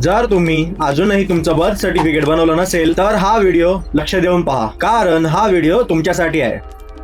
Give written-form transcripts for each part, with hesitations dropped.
जर तुम्ही अजूनही तुमचं बर्थ सर्टिफिकेट बनवलं नसेल तर हा व्हिडिओ लक्ष देऊन पहा, कारण हा व्हिडिओ तुमच्यासाठी आहे.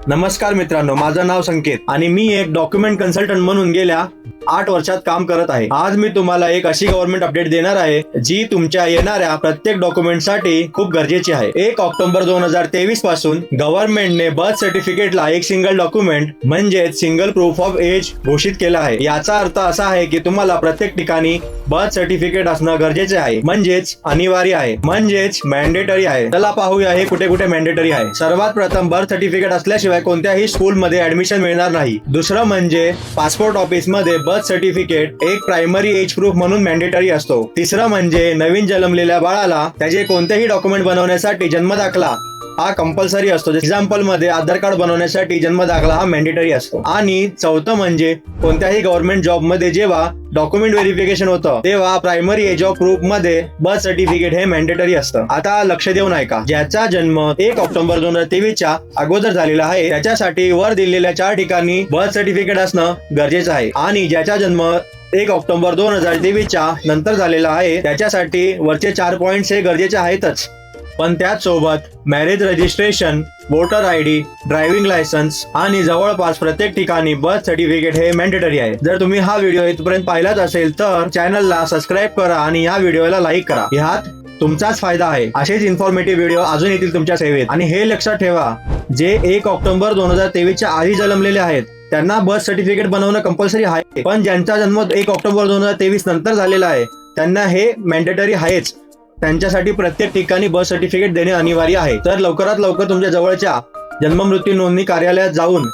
नमस्कार मित्रांनो, माझं नाव संकेत आणि मी एक डॉक्युमेंट कन्सल्टंट म्हणून गेल्या 8 वर्षात काम करत आहे. आज मी तुम्हाला एक अशी गव्हर्नमेंट अपडेट देणार आहे जी तुमच्या येणाऱ्या प्रत्येक डॉक्युमेंटसाठी खूप गरजेची आहे. 1 ऑक्टोबर 2023 पासून गव्हर्नमेंटने बर्थ सर्टिफिकेटला एक सिंगल डॉक्युमेंट म्हणजेच सिंगल प्रूफ ऑफ एज घोषित केला आहे. याचा अर्थ असा आहे की तुम्हाला प्रत्येक ठिकाणी बर्थ सर्टिफिकेट असणं गरजेचे आहे, म्हणजेच अनिवार्य आहे, म्हणजेच मॅन्डेटरी आहे. चला पाहूया हे कुठे कुठे मॅन्डेटरी आहे. सर्वात प्रथम बर्थ सर्टिफिकेट असल्याशिवाय कोणत्याही स्कूलमध्ये ऍडमिशन मिळणार नाही. दुसरं म्हणजे पासपोर्ट ऑफिस मध्ये बर्थ सर्टिफिकेट एक प्रायमरी एज प्रूफ म्हणून मॅन्डेटरी असतो. तिसरं म्हणजे नवीन जन्मलेल्या बाळाला त्याचे कोणतेही डॉक्युमेंट बनवण्यासाठी जन्मदाखला हा कंपल्सरी असतो. एक्झाम्पल मध्ये आधार कार्ड बनवण्यासाठी जन्मदाखला हा मॅन्डेटरी असतो. आणि चौथं म्हणजे कोणत्याही गव्हर्नमेंट जॉब मध्ये जेव्हा डॉक्युमेंट व्हेरिफिकेशन होतं तेव्हा प्रायमरी एज ऑफ प्रूफ मध्ये बर्थ सर्टिफिकेट हे मॅन्डेटरी असतं. आता लक्ष देऊन ऐका. ज्याचा जन्म 1 ऑक्टोबर 2023 च्या अगोदर झालेला आहे त्याच्यासाठी वर दिलेल्या 4 ठिकाणी बर्थ सर्टिफिकेट असणं गरजेचं आहे. आणि ज्याचा जन्म 1 ऑक्टोबर 2023 च्या नंतर झालेला आहे त्याच्यासाठी वरचे 4 पॉइंट्स हे गरजेचे आहेतच. पण त्याच सोबत marriage registration, voter ID, driving licence आणि जवळपास प्रत्येक ठिकाणी बर्थ सर्टिफिकेट हे मॅन्डेटरी आहे. जर तुम्ही हा व्हिडिओ इथपर्यंत पाहिलाच असेल तर चॅनलला सबस्क्राईब करा आणि या व्हिडिओला लाईक करा. ह्यात तुमचाच फायदा आहे. असेच इन्फॉर्मेटिव्ह व्हिडिओ अजून येतील तुमच्या सेवेत. आणि हे लक्षात ठेवा, जे 1 ऑक्टोबर 2023 च्या आधी जन्मलेले आहेत त्यांना बर्थ सर्टिफिकेट बनवणं कंपल्सरी आहे. पण ज्यांचा जन्म 1 ऑक्टोबर 2023 नंतर झालेला आहे त्यांना हे मॅन्डेटरी आहेच. त्यांच्यासाठी प्रत्येक ठिकाणी बर्थ सर्टिफिकेट देणे अनिवार्य आहे. तर लवकरात लवकर तुमच्या जवळच्या जन्म मृत्यू नोंदणी कार्यालयात जाऊन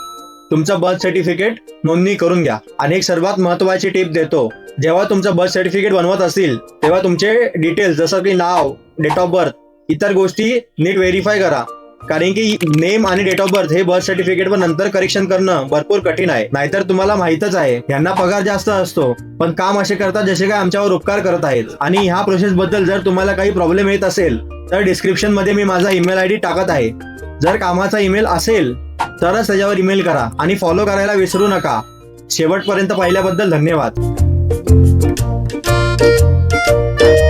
तुमचं बर्थ सर्टिफिकेट नोंदणी करून घ्या. आणि एक सर्वात महत्वाची टिप देतो, जेव्हा तुमचं बर्थ सर्टिफिकेट बनवत असतील तेव्हा तुमचे डिटेल्स जसं की नाव, डेट ऑफ बर्थ, इतर गोष्टी नीट व्हेरीफाय करा. कारण की नेम आणि डेट ऑफ बर्थ हे बर्थ सर्टिफिकेट वर नंतर करेक्शन करणं भरपूर कठीण आहे. नाहीतर तुम्हाला माहितच आहे यांना पगार जास्त असतो पण काम असे करतात जसे काय आमच्यावर उपकार करत आहेत. आणि ह्या प्रोसेस बद्दल जर तुम्हाला काही प्रॉब्लेम येत असेल तर डिस्क्रिप्शन मध्ये मी माझा ईमेल आयडी टाकत आहे. जर कामाचा ईमेल असेल तरच त्याच्यावर ईमेल करा आणि फॉलो करायला विसरू नका. शेवटपर्यंत पाहिल्याबद्दल धन्यवाद.